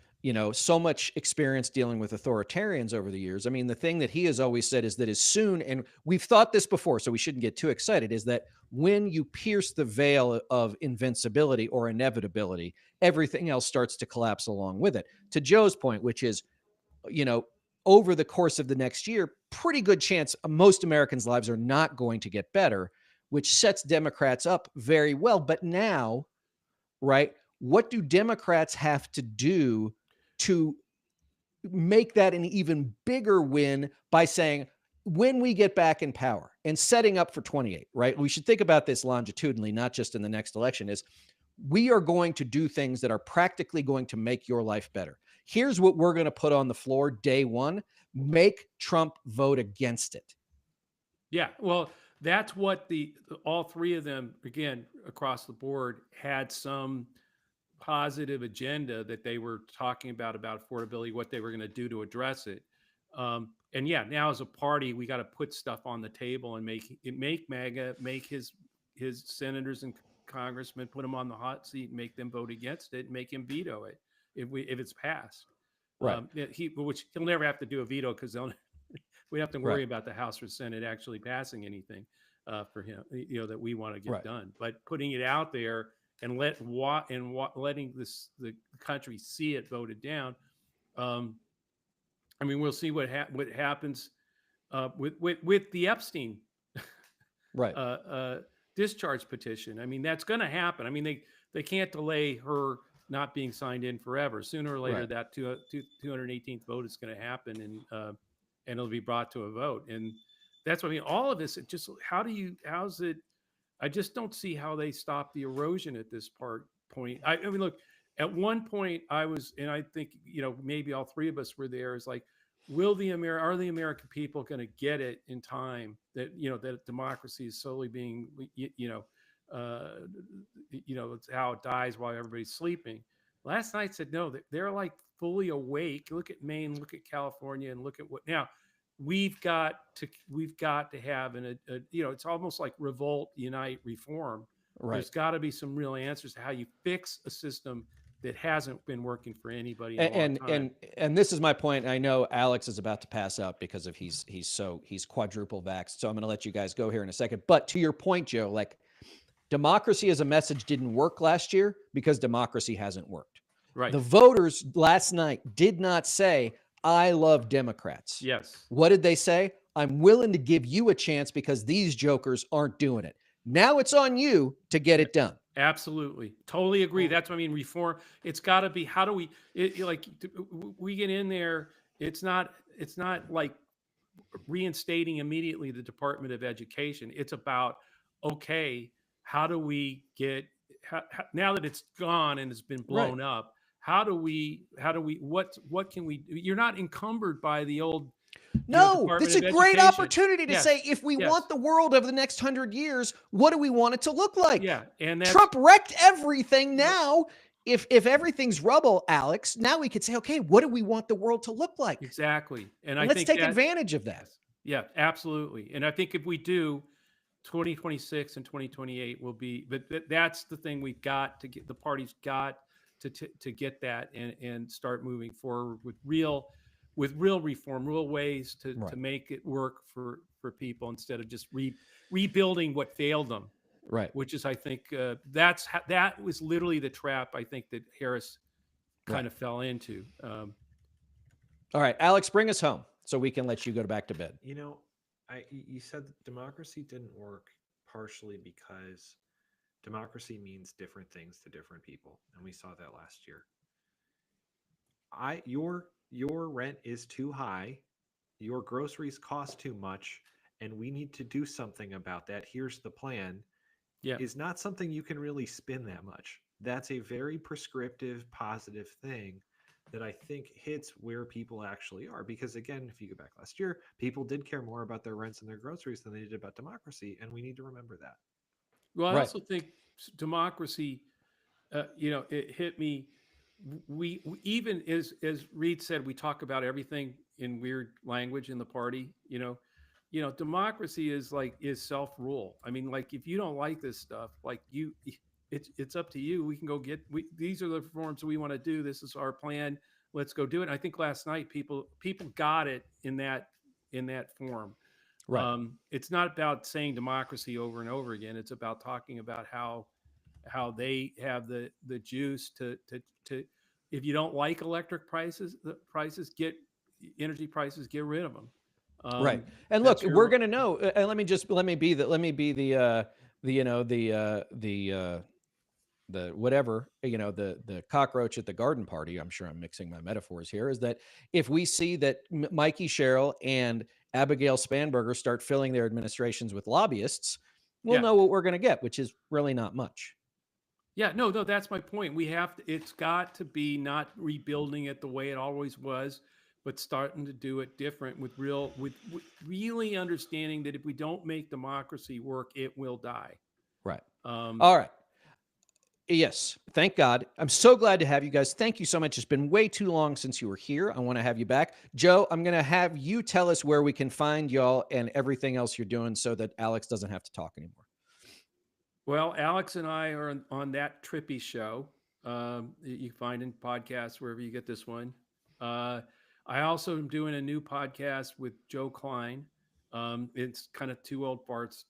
so much experience dealing with authoritarians over the years. I mean, the thing that he has always said is that as soon, and we've thought this before, so we shouldn't get too excited, is that when you pierce the veil of invincibility or inevitability, everything else starts to collapse along with it. To Joe's point, which is, over the course of the next year, pretty good chance most Americans' lives are not going to get better, which sets Democrats up very well. But now, right, what do Democrats have to do to make that an even bigger win by saying, when we get back in power and setting up for 28, right? We should think about this longitudinally, not just in the next election, is we are going to do things that are practically going to make your life better. Here's what we're going to put on the floor day one: make Trump vote against it. Yeah, well, that's what all three of them, again, across the board, had some positive agenda that they were talking about affordability, what they were going to do to address it. And yeah, now as a party, we got to put stuff on the table and make MAGA, make his senators and congressmen, put them on the hot seat, and make them vote against it, and make him veto it if it's passed. Right. Which he'll never have to do a veto because we have to worry Right. about the House or Senate actually passing anything for him, that we want to get Right. done. But putting it out there and letting the country see it voted down. I mean, we'll see what happens with the Epstein Right. discharge petition. I mean, that's going to happen. I mean, they can't delay her not being signed in forever. Sooner or later, Right. that 218th vote is going to happen, and it'll be brought to a vote. And that's what I mean. All of this, how's it? I just don't see how they stop the erosion at this point. I mean, look, at one point I was, and I think, maybe all three of us were there, is like, are the American people going to get it in time that, that democracy is slowly being, it's how it dies while everybody's sleeping. Last night said, no, they're like fully awake. Look at Maine, look at California, and look at what now. We've got to have it's almost like revolt, unite, reform. Right. There's got to be some real answers to how you fix a system that hasn't been working for anybody in a long time. And this is my point. I know Alex is about to pass out because of he's quadruple vaxxed. So I'm going to let you guys go here in a second. But to your point, Joe, like, democracy as a message didn't work last year because democracy hasn't worked. Right. The voters last night did not say, I love Democrats. Yes. What did they say? I'm willing to give you a chance because these jokers aren't doing it. Now it's on you to get it done. Absolutely. Totally agree. That's what I mean. Reform. It's got to be, how do we, we get in there. It's not like reinstating immediately the Department of Education. It's about, okay, how do we get, now that it's gone and it's been blown up, what can we do? You're not encumbered by the old. No, this is a great opportunity to say, if we want the world over the next 100 years, what do we want it to look like? Yeah. And Trump wrecked everything. Now, if everything's rubble, Alex, now we could say, okay, what do we want the world to look like? Exactly. And let's take advantage of that. Yeah, absolutely. And I think if we do, 2026 and 2028 will be, but that's the thing we've got to get. The party's got to get that and start moving forward with real reform, real ways to make it work for people instead of just rebuilding what failed them. Right. Which is, I think, that was literally the trap I think that Harris kind of fell into. All right, Alex, bring us home so we can let you go back to bed. You know, you said that democracy didn't work partially because democracy means different things to different people, and we saw that last year. Your rent is too high, your groceries cost too much, and we need to do something about that. Here's the plan. Yeah. Is not something you can really spin that much. That's a very prescriptive, positive thing that I think hits where people actually are. Because again, if you go back last year, people did care more about their rents and their groceries than they did about democracy, and we need to remember that. Well, I Right. also think democracy, it hit me. We even as Reed said, we talk about everything in weird language in the party. Democracy is self rule. I mean, like if you don't like this stuff, it's up to you. We can go these are the reforms we want to do. This is our plan. Let's go do it. And I think last night people got it in that form. Right. It's not about saying democracy over and over again. It's about talking about how they have the juice to if you don't like electric prices, get energy prices, get rid of them. Right. And look, we're going to know, and let me be the whatever, the cockroach at the garden party. I'm sure I'm mixing my metaphors here. Is that if we see that Mikey Sherrill and Abigail Spanberger start filling their administrations with lobbyists, we'll know what we're going to get, which is really not much. Yeah, no, that's my point. It's got to be not rebuilding it the way it always was, but starting to do it different with really understanding that if we don't make democracy work, it will die. Right. All right. Yes. Thank God. I'm so glad to have you guys. Thank you so much. It's been way too long since you were here. I want to have you back. Joe, I'm going to have you tell us where we can find y'all and everything else you're doing so that Alex doesn't have to talk anymore. Well, Alex and I are on That Trippi Show. You can find in podcasts wherever you get this one. I also am doing a new podcast with Joe Klein. It's kind of two old farts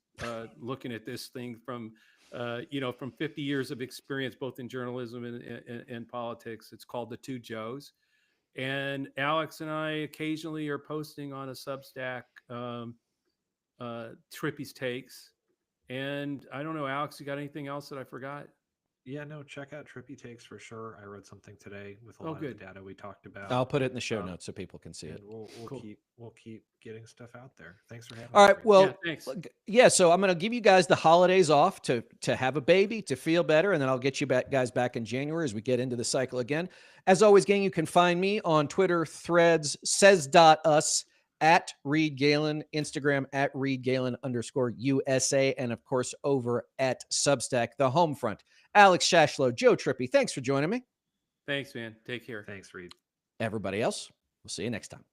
looking at this thing from 50 years of experience, both in journalism and politics. It's called The Two Joes. And Alex and I occasionally are posting on a Substack, Trippi's Takes. And I don't know, Alex, you got anything else that I forgot? Yeah, no, check out Trippi Takes for sure. I wrote something today with a lot of the data we talked about. I'll put it in the show notes so people can see it. We'll keep getting stuff out there. Thanks for having me. All right. Well, yeah, thanks. Yeah, so I'm going to give you guys the holidays off to have a baby, to feel better, and then I'll get you guys back in January as we get into the cycle again. As always, gang, you can find me on Twitter, Threads, says.us, at Reed Galen, Instagram at ReedGalen_USA, and of course over at Substack, the home front. Alex Shashlo, Joe Trippi, thanks for joining me. Thanks, man. Take care. Thanks, Reed. Everybody else, we'll see you next time.